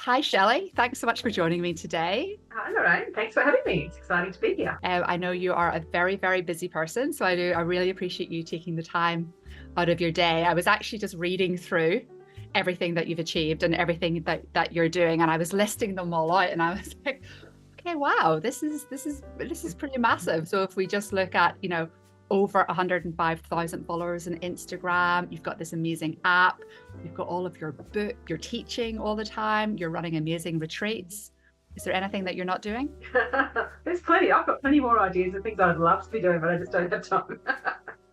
Hi, Shelley. Thanks so much for joining me today. Hi, Lorraine. Thanks for having me. It's exciting to be here. I know you are a very, very busy person, so I really appreciate you taking the time out of your day. I was actually just reading through everything that you've achieved and everything that you're doing, and I was listing them all out, and I was like, okay, wow, this is pretty massive. So if we just look at, over 105,000 followers on Instagram, you've got this amazing app, you've got all of your book, you're teaching all the time, you're running amazing retreats. Is there anything that you're not doing? There's plenty. I've got plenty more ideas and things I'd love to be doing, but I just don't have time.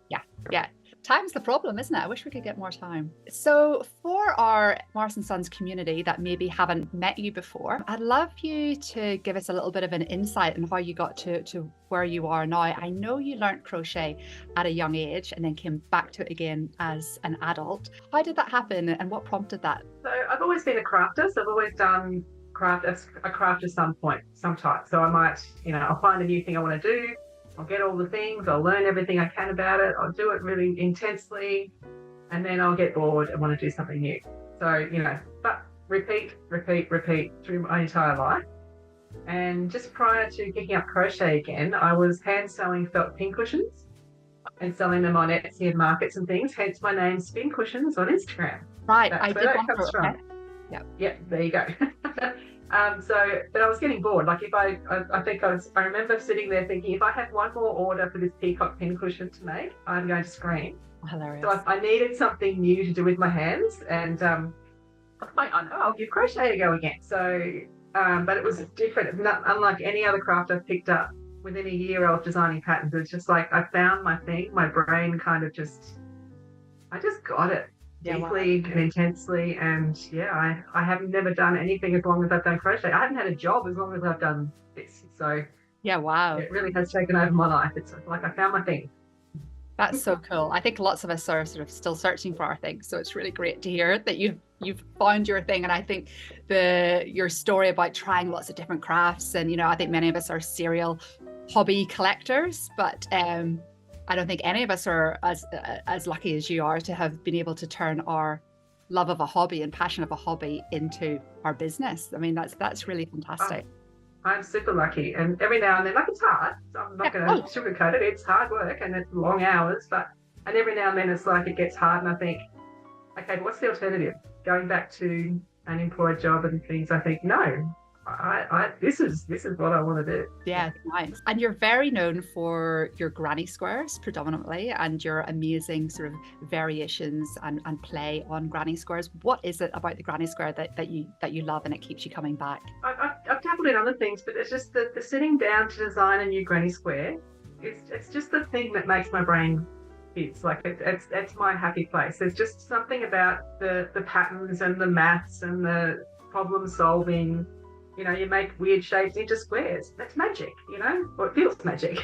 Yeah, yeah. Time's the problem, isn't it? I wish we could get more time. So for our Morris and Sons community that maybe haven't met you before, I'd love you to give us a little bit of an insight on how you got to where you are now. I know you learned crochet at a young age and then came back to it again as an adult. How did that happen and what prompted that? So I've always been a crafter. So I've always done a craft at some point, some type. So I might, I'll find a new thing I want to do. I'll get all the things, I'll learn everything I can about it, I'll do it really intensely, and then I'll get bored and want to do something new. So, but repeat through my entire life. And just prior to picking up crochet again, I was hand sewing felt pincushions and selling them on Etsy and markets and things, hence my name, Spin Cushions, on Instagram. Right, That's I where did that wonder. comes from. Okay. Yeah, there you go. But I was getting bored. Like I remember sitting there thinking, if I had one more order for this peacock pincushion to make, I'm going to scream. Hilarious. So I needed something new to do with my hands, and I know I'll give crochet a go again. So, but it was different. Unlike any other craft I've picked up, within a year of designing patterns, it's just like I found my thing. My brain kind of I just got it. Deeply and intensely, and I have never done anything as long as I've done crochet. I haven't had a job as long as I've done this, so wow, it really has taken over my life. It's like I found my thing. That's so cool. I think lots of us are sort of still searching for our thing, so it's really great to hear that you've found your thing. And I think your story about trying lots of different crafts, and I think many of us are serial hobby collectors, but I don't think any of us are as lucky as you are to have been able to turn our love of a hobby and passion of a hobby into our business. I mean, that's really fantastic. I'm super lucky, and every now and then, like, it's hard. So I'm not going to sugarcoat it. It's hard work and it's long hours, and every now and then it's like it gets hard, and I think, okay, what's the alternative? Going back to an employed job and things. I think no. This is what I want to do. Yeah, nice. And you're very known for your granny squares predominantly, and your amazing sort of variations and play on granny squares. What is it about the granny square that you love and it keeps you coming back? I've dabbled in other things, but it's just the sitting down to design a new granny square. It's just the thing that makes my brain it's like it's my happy place. There's just something about the patterns and the maths and the problem solving. You make weird shapes into squares. That's magic, or it feels magic.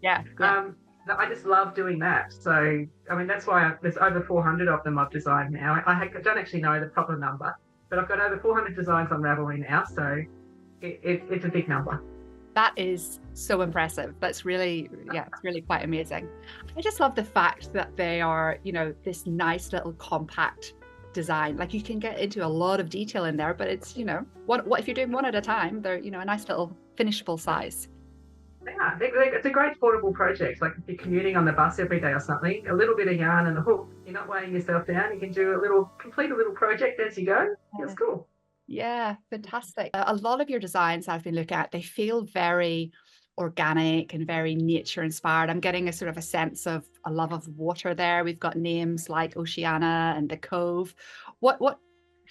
Yeah. I just love doing that. So, I mean, that's why there's over 400 of them I've designed now. I don't actually know the proper number, but I've got over 400 designs on Ravelry now. So it's a big number. That is so impressive. That's really, it's really quite amazing. I just love the fact that they are, this nice little compact design. Like, you can get into a lot of detail in there, but it's what if you're doing one at a time, they're a nice little finishable size. Yeah, it's a great portable project. Like if you're commuting on the bus every day or something, a little bit of yarn and a hook, you're not weighing yourself down, you can complete a little project as you go. It's cool. Yeah, fantastic. A lot of your designs I've been looking at, they feel very organic and very nature inspired. I'm getting a sort of a sense of a love of water there. We've got names like Oceana and the Cove. What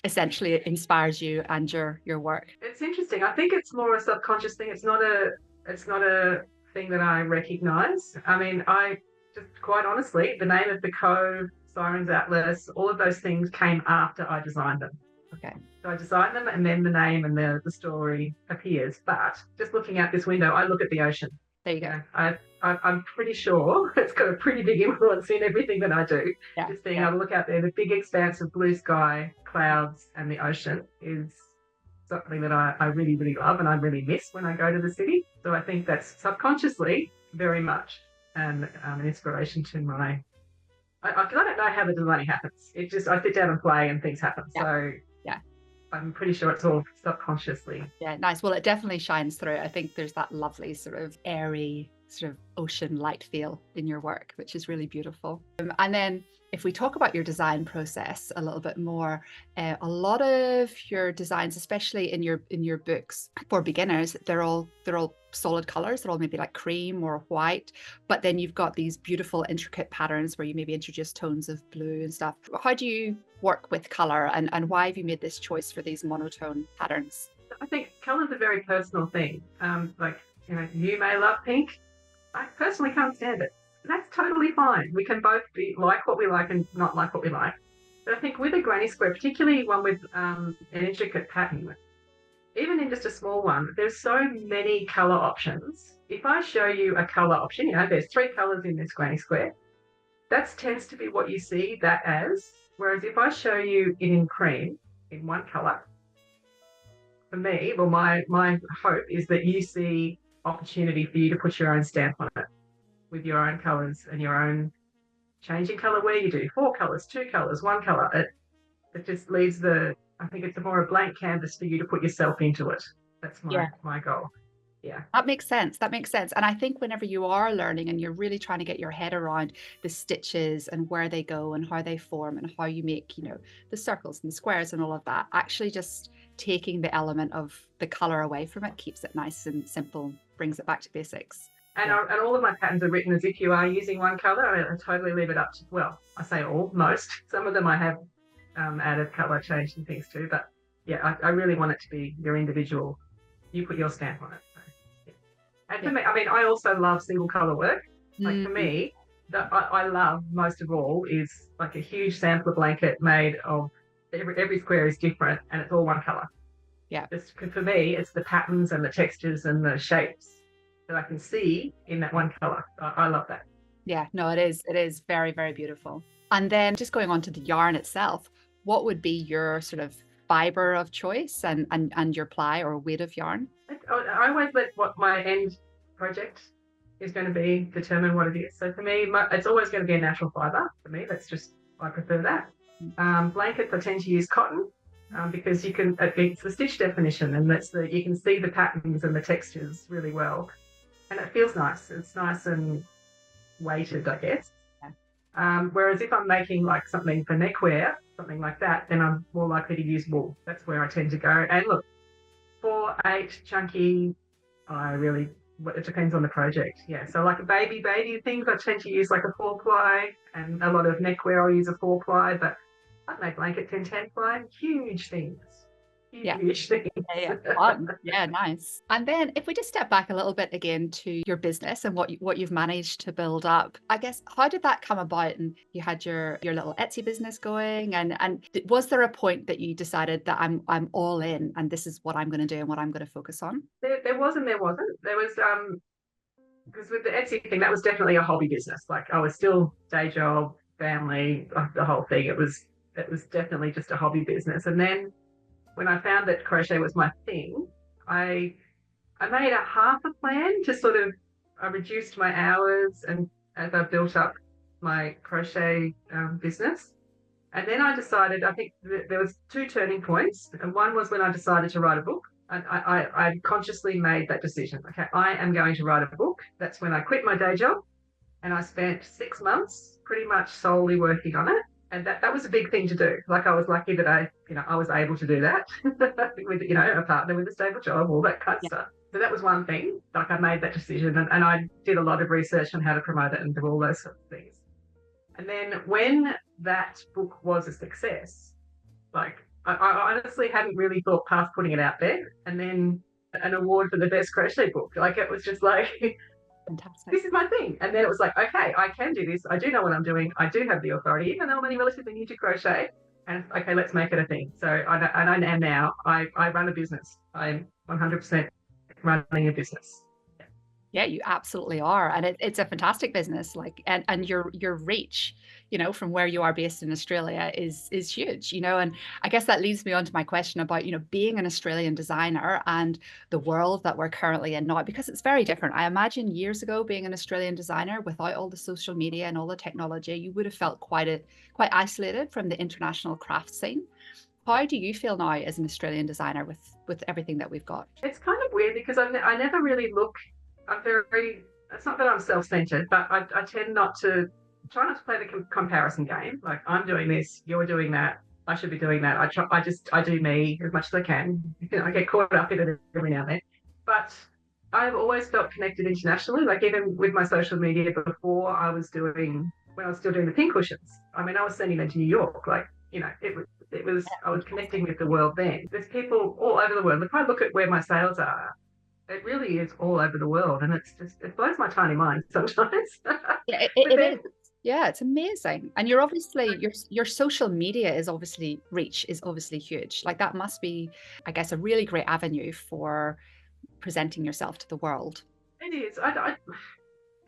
essentially inspires you and your work? It's interesting. I think it's more a subconscious thing. It's not a thing that I recognize. I mean, I just quite honestly, the name of the Cove, Sirens Atlas, all of those things came after I designed them. Okay. So I design them and then the name and the story appears. But just looking out this window, I look at the ocean. There you go. I'm pretty sure it's got a pretty big influence in everything that I do. Yeah. Just being able to look out there, the big expanse of blue sky, clouds, and the ocean is something that I really, really love and I really miss when I go to the city. So I think that's subconsciously very much an inspiration to my... Because I don't know how the designing happens. It just, I sit down and play and things happen. Yeah. So I'm pretty sure it's all subconsciously. Yeah, nice. Well, it definitely shines through. I think there's that lovely sort of airy, sort of ocean light feel in your work, which is really beautiful. And then if we talk about your design process a little bit more, a lot of your designs, especially in your books for beginners, they're all solid colors. They're all maybe like cream or white, but then you've got these beautiful intricate patterns where you maybe introduce tones of blue and stuff. How do you work with color, and why have you made this choice for these monotone patterns? I think colour's a very personal thing. Like, you may love pink. I personally can't stand it. That's totally fine. We can both be like what we like and not like what we like. But I think with a granny square, particularly one with an intricate pattern, even in just a small one, there's so many colour options. If I show you a colour option, there's 3 colours in this granny square. That tends to be what you see that as. Whereas if I show you it in cream, in one colour, for me, well, my hope is that you see opportunity for you to put your own stamp on it with your own colours and your own changing colour where you do 4 colours, 2 colours, 1 colour. It just leaves I think it's more a blank canvas for you to put yourself into it. That's my goal. Yeah. That makes sense. That makes sense. And I think whenever you are learning and you're really trying to get your head around the stitches and where they go and how they form and how you make, the circles and the squares and all of that, actually just taking the element of the color away from it keeps it nice and simple, brings it back to basics. And all of my patterns are written as if you are using one colour. I totally leave it up to, well, I say all, most. Some of them I have added colour, changed and things too. But yeah, I really want it to be your individual. You put your stamp on it. So, yeah. And for me, I mean, I also love single colour work. Like for me, I love most of all is like a huge sampler blanket made of every square is different and it's all one colour. Yeah. For me, it's the patterns and the textures and the shapes that I can see in that one colour. I love that. Yeah, no, it is. It is very, very beautiful. And then just going on to the yarn itself, what would be your sort of fibre of choice and your ply or weight of yarn? I always let what my end project is going to be determine what it is. So for me, it's always going to be a natural fibre. For me, I prefer that. Blankets, I tend to use cotton because it's the stitch definition and you can see the patterns and the textures really well. And it feels nice. It's nice and weighted, I guess. Yeah. Whereas if I'm making like something for neckwear, something like that, then I'm more likely to use wool. That's where I tend to go. And look, 4, 8, chunky, it depends on the project. Yeah. So like a baby things, I tend to use like a 4-ply, and a lot of neckwear I'll use a 4-ply, but I've made blankets in 10-ply, huge things. Huge things. Yeah, fun. Yeah, nice. And then if we just step back a little bit again to your business and what you've managed to build up, I guess, how did that come about? And you had your little Etsy business going, and was there a point that you decided that I'm all in and this is what I'm going to do and what I'm going to focus on? There was and there wasn't. There was because with the Etsy thing, that was definitely a hobby business. Like I was still day job, family, like the whole thing. It was definitely just a hobby business. And then when I found that crochet was my thing, I made a half a plan to I reduced my hours and as I built up my crochet business. And then I decided, I think there was 2 turning points. And one was when I decided to write a book. I consciously made that decision. Okay, I am going to write a book. That's when I quit my day job and I spent 6 months pretty much solely working on it. And that was a big thing to do. Like I was lucky that I was able to do that with, a partner with a stable job, all that kind of stuff. So that was one thing. Like I made that decision and I did a lot of research on how to promote it and do all those sorts of things. And then when that book was a success, like I honestly hadn't really thought past putting it out there. And then an award for the best crochet book. Like it was just like, fantastic. This is my thing. And then it was like, okay, I can do this. I do know what I'm doing. I do have the authority, even though I'm only relatively new to crochet. And okay, let's make it a thing. So I am now. I run a business. I'm 100% running a business. Yeah, you absolutely are. And it's a fantastic business. Like, and your reach, from where you are based in Australia is huge, and I guess that leads me on to my question about, being an Australian designer and the world that we're currently in now, because it's very different. I imagine years ago, being an Australian designer without all the social media and all the technology, you would have felt quite isolated from the international craft scene. How do you feel now as an Australian designer with everything that we've got? It's kind of weird because I never really look, I'm very, it's not that I'm self-centered, but I tend not to, try not to play the comparison game. Like, I'm doing this, you're doing that, I should be doing that. I do me as much as I can. I get caught up in it every now and then. But I've always felt connected internationally, like even with my social media before when I was still doing the pin cushions. I mean, I was sending them to New York, like, I was connecting with the world then. There's people all over the world. If I look at where my sales are, it really is all over the world. And it blows my tiny mind sometimes. Yeah, it is. Yeah, it's amazing. And you're obviously, your social media reach is obviously huge. Like that must be, I guess, a really great avenue for presenting yourself to the world. It is.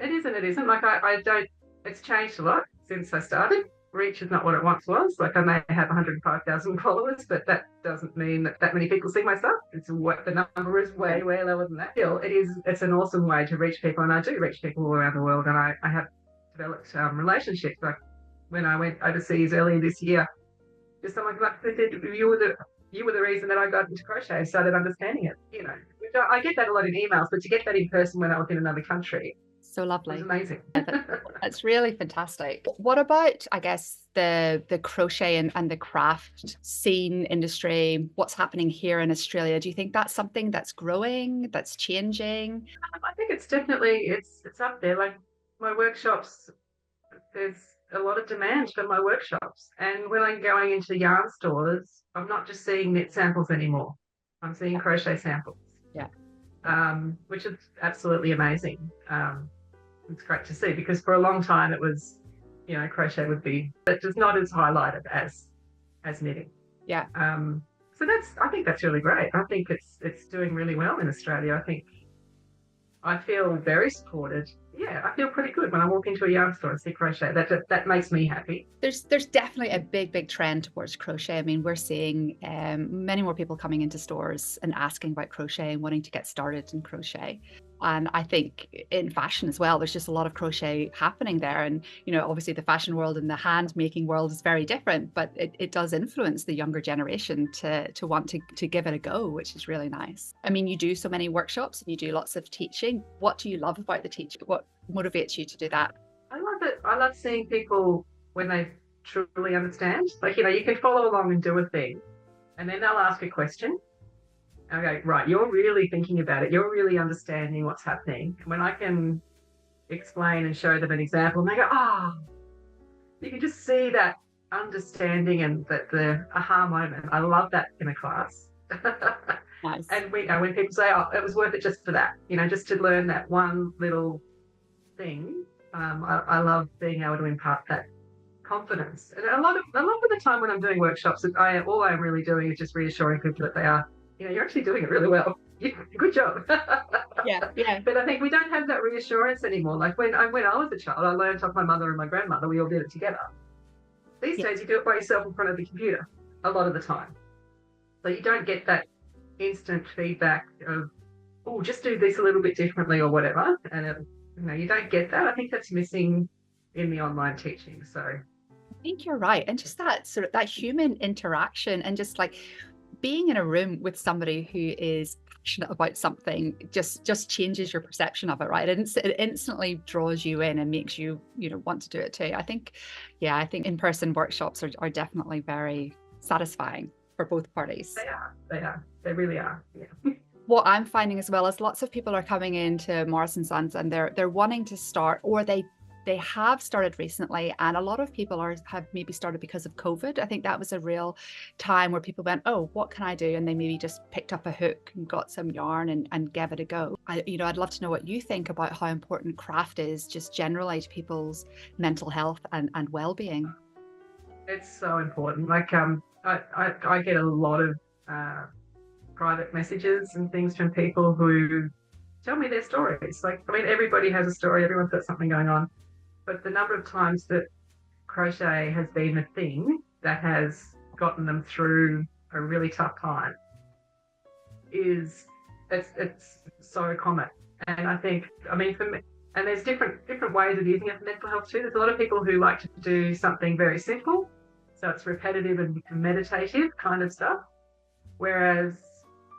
It is and it isn't. Like I don't, it's changed a lot since I started. Reach is not what it once was. Like I may have 105,000 followers, but that doesn't mean that many people see my stuff. The number is way, way lower than that. Still, it's an awesome way to reach people, and I do reach people all around the world, and I have developed relationships. Like when I went overseas earlier this year, just someone came up and said, you were the reason that I got into crochet and started understanding it. I get that a lot in emails, but to get that in person when I was in another country, so lovely. It was amazing. That's really fantastic. What about, I guess, the crochet and the craft scene industry? What's happening here in Australia? Do you think that's something that's growing, that's changing? I think it's definitely, it's up there. Like my workshops, there's a lot of demand for my workshops. And when I'm going into yarn stores, I'm not just seeing knit samples anymore. I'm seeing crochet samples. Yeah. Which is absolutely amazing. It's great to see because for a long time it was, crochet would be just not as highlighted as knitting. Yeah. So I think that's really great. I think it's doing really well in Australia. I feel very supported. Yeah, I feel pretty good when I walk into a yarn store and see crochet. That makes me happy. There's definitely a big trend towards crochet. I mean, we're seeing many more people coming into stores and asking about crochet and wanting to get started in crochet. And I think in fashion as well, there's just a lot of crochet happening there. And, obviously the fashion world and the hand making world is very different, but it does influence the younger generation to want to give it a go, which is really nice. I mean, you do so many workshops and you do lots of teaching. What do you love about the teaching? What motivates you to do that? I love it. I love seeing people when they truly understand. Like, you can follow along and do a thing and then they'll ask a question. Okay, right, you're really thinking about it. You're really understanding what's happening. And when I can explain and show them an example, and they go, you can just see that understanding and the aha moment. I love that in a class. Nice. And when people say, it was worth it just for that, just to learn that one little thing, I love being able to impart that confidence. And a lot of the time when I'm doing workshops, all I'm really doing is just reassuring people that they are, you're actually doing it really well. Good job. Yeah. But I think we don't have that reassurance anymore. Like when I was a child, I learned off my mother and my grandmother. We all did it together. These days, you do it by yourself in front of the computer a lot of the time. So you don't get that instant feedback of, just do this a little bit differently or whatever. And you don't get that. I think that's missing in the online teaching. So I think you're right. And just that sort of that human interaction and just like being in a room with somebody who is passionate about something just changes your perception of it, right? It instantly draws you in and makes you, want to do it too. I think in-person workshops are definitely very satisfying for both parties. They really are. Yeah. What I'm finding as well is lots of people are coming into Morrison Sons and they're wanting to start, or they have started recently, and a lot of people have maybe started because of COVID. I think that was a real time where people went, oh, what can I do? And they maybe just picked up a hook and got some yarn and gave it a go. I'd love to know what you think about how important craft is just generally to people's mental health and well-being. It's so important. Like I get a lot of private messages and things from people who tell me their stories. Like, I mean, everybody has a story. Everyone's got something going on. But the number of times that crochet has been the thing that has gotten them through a really tough time it's so common. And I think, for me, and there's different ways of using it for mental health too. There's a lot of people who like to do something very simple. So it's repetitive and meditative kind of stuff. Whereas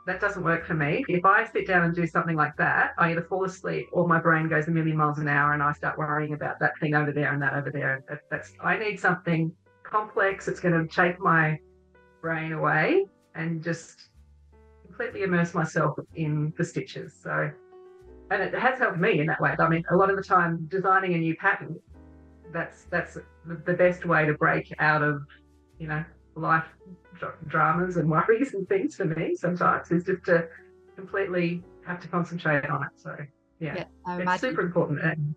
that doesn't work for me. If I sit down and do something like that, I either fall asleep or my brain goes a million miles an hour and I start worrying about that thing over there and that over there. I need something complex. It's going to take my brain away and just completely immerse myself in the stitches. So, and it has helped me in that way. I mean, a lot of the time designing a new pattern, that's the best way to break out of, life dramas and worries and things for me sometimes, is just to completely have to concentrate on it. So yeah, it's super important. And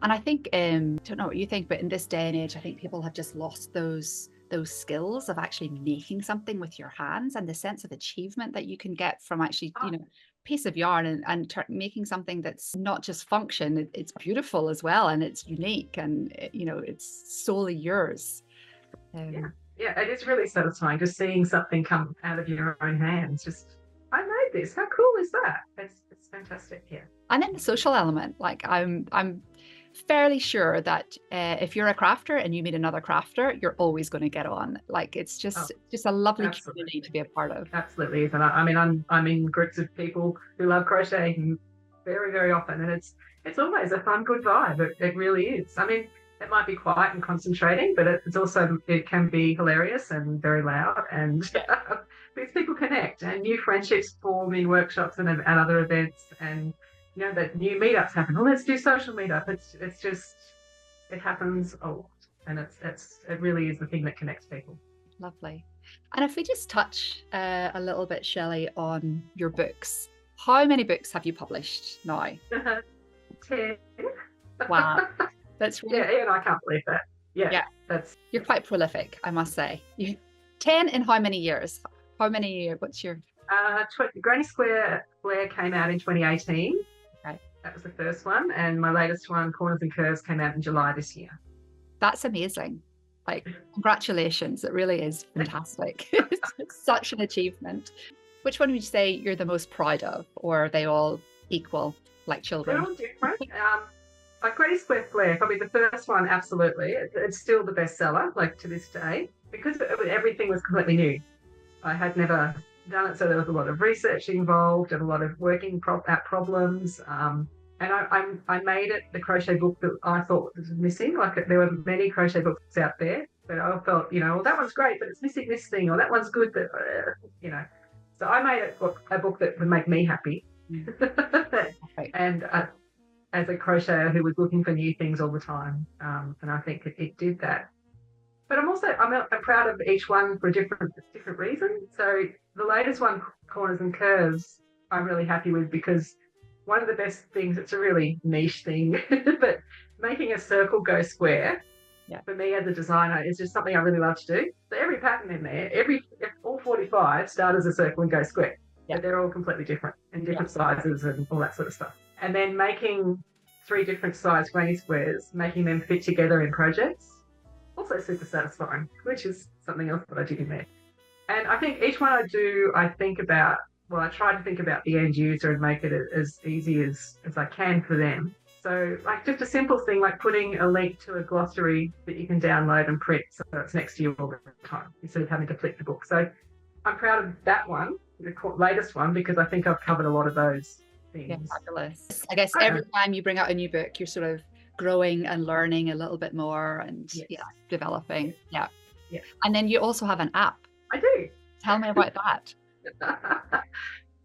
I think don't know what you think, but in this day and age, I think people have just lost those skills of actually making something with your hands, and the sense of achievement that you can get from actually piece of yarn and making something that's not just function, it's beautiful as well, and it's unique, and it's solely yours. Yeah, it is really satisfying just seeing something come out of your own hands. Just, I made this. How cool is that? It's fantastic. Yeah. And then the social element, like I'm fairly sure that if you're a crafter and you meet another crafter, you're always going to get on. Like it's just a lovely community to be a part of. Absolutely is. And I mean, I'm in groups of people who love crocheting very, very often, and it's always a fun, good vibe. It really is. I mean, it might be quiet and concentrating, but it can be hilarious and very loud, and because people connect and new friendships form in workshops and other events, and that new meetups happen. Let's do social meetup. It's just, it happens a lot, and it really is the thing that connects people. Lovely. And if we just touch a little bit, Shelley, on your books, how many books have you published now? 10. Wow. That's really... Yeah, and I can't believe that. Yeah. You're quite prolific, I must say. 10 in how many years? What's your... Granny Square Flare came out in 2018. Okay. That was the first one. And my latest one, Corners and Curves, came out in July this year. That's amazing. Like, congratulations. It really is fantastic. It's such an achievement. Which one would you say you're the most proud of? Or are they all equal, like children? They're all different. Like Granny Square Flare, probably the first one, absolutely. It's still the bestseller, like to this day, because everything was completely new. I had never done it, so there was a lot of research involved and a lot of working out problems. And I made it the crochet book that I thought was missing. Like there were many crochet books out there, but I felt, well, that one's great, but it's missing this thing, or that one's good, but So I made a book that would make me happy. And as a crocheter who was looking for new things all the time, and I think it did that. But I'm proud of each one for a different reason. So the latest one, Corners and Curves, I'm really happy with, because one of the best things, it's a really niche thing, but making a circle go square, for me as a designer, is just something I really love to do. So every pattern in there, all 45 start as a circle and go square. But they're all completely different and different sizes and all that sort of stuff. And then making 3 different size granny squares, making them fit together in projects, also super satisfying, which is something else that I did in there. And I think each one I do, I try to think about the end user and make it as easy as I can for them. So like just a simple thing like putting a link to a glossary that you can download and print so it's next to you all the time instead of having to flick the book. So I'm proud of that one, the latest one, because I think I've covered a lot of those things. Yeah, fabulous. I guess every time you bring out a new book, you're sort of growing and learning a little bit more and developing. Yeah. And then you also have an app. I do. Tell me about that.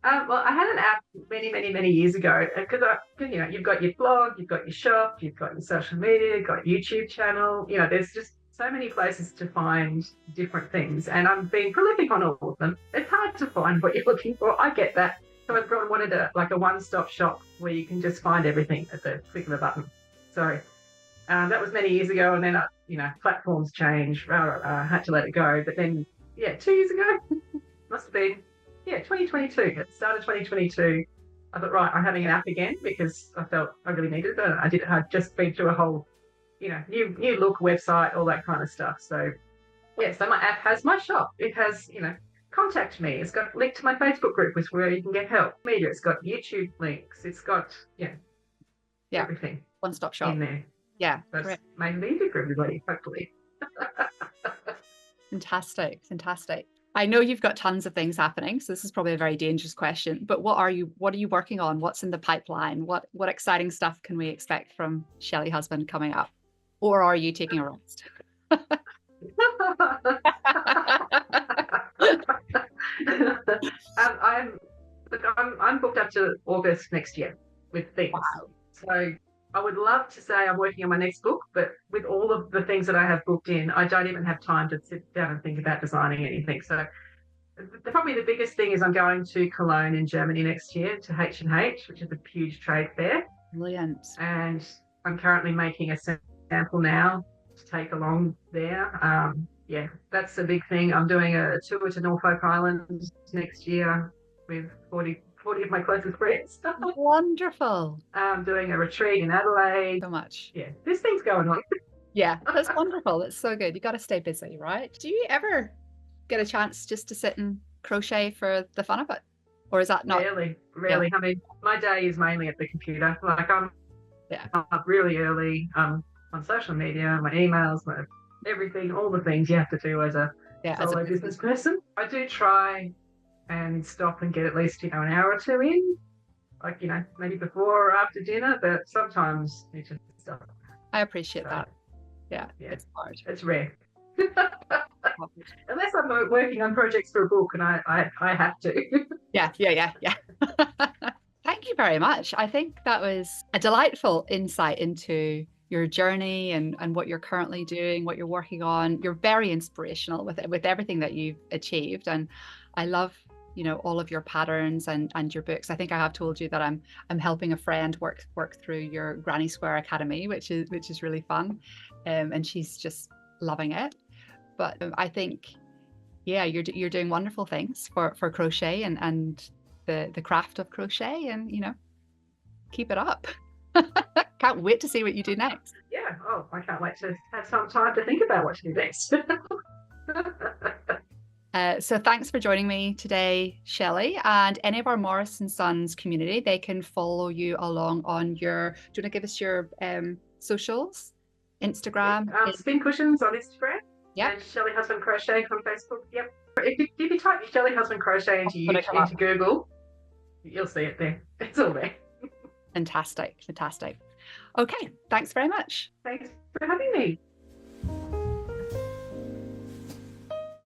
Well, I had an app many years ago, because you've got your blog, you've got your shop, you've got your social media, you've got YouTube channel. There's just so many places to find different things, and I'm being prolific on all of them. It's hard to find what you're looking for. I get that. So I wanted a one-stop shop where you can just find everything at the click of a button. So that was many years ago, and then platforms change. I had to let it go. But then 2 years ago, must have been 2022. At the start of 2022, I thought, right, I'm having an app again, because I felt I really needed it. I'd just been through a whole new look website, all that kind of stuff. So so my app has my shop. It has contact me. It's got a link to my Facebook group, which where you can get help. Media. It's got YouTube links. It's got everything. One-stop shop in there. Yeah, that's made it easy for everybody, hopefully. Fantastic, fantastic. I know you've got tons of things happening, so this is probably a very dangerous question, but what are you working on? What's in the pipeline? What exciting stuff can we expect from Shelley Husband coming up? Or are you taking a rest? I'm booked up to August next year with things. Wow. So I would love to say I'm working on my next book, but with all of the things that I have booked in, I don't even have time to sit down and think about designing anything. So probably the biggest thing is I'm going to Cologne in Germany next year to H&H, which is a huge trade fair. Brilliant. And I'm currently making a sample now to take along there. Yeah, that's a big thing. I'm doing a tour to Norfolk Island next year with 40 of my closest friends. Wonderful. I'm doing a retreat in Adelaide. So much. Yeah, this thing's going on. Yeah, that's wonderful. That's so good. You got to stay busy, right? Do you ever get a chance just to sit and crochet for the fun of it? Or is that not? Rarely. Yeah. I mean, my day is mainly at the computer. Like I'm up really early on social media, my emails, my everything, all the things you have to do as a solo business person. I do try and stop and get at least, an hour or two in, like, maybe before or after dinner, but sometimes you just stop. I appreciate that. Yeah, it's hard. It's rare. Unless I'm working on projects for a book and I have to. Yeah. Thank you very much. I think that was a delightful insight into your journey and what you're currently doing, what you're working on. You're very inspirational with everything that you've achieved. And I love, all of your patterns and your books. I think I have told you that I'm helping a friend work through your Granny Square Academy, which is really fun. And she's just loving it. But I think, you're doing wonderful things for crochet and the craft of crochet, and keep it up. Can't wait to see what you do next. Yeah. Oh, I can't wait to have some time to think about what to do next. So thanks for joining me today, Shelley. And any of our Morris & Sons community, they can follow you along on your, do you want to give us your socials? Instagram? Spin Cushions on Instagram. Yeah. And Shelley Husband Crochet on Facebook. Yep. If you type Shelley Husband Crochet into Google, you'll see it there. It's all there. Fantastic. Okay. Thanks very much. Thanks for having me.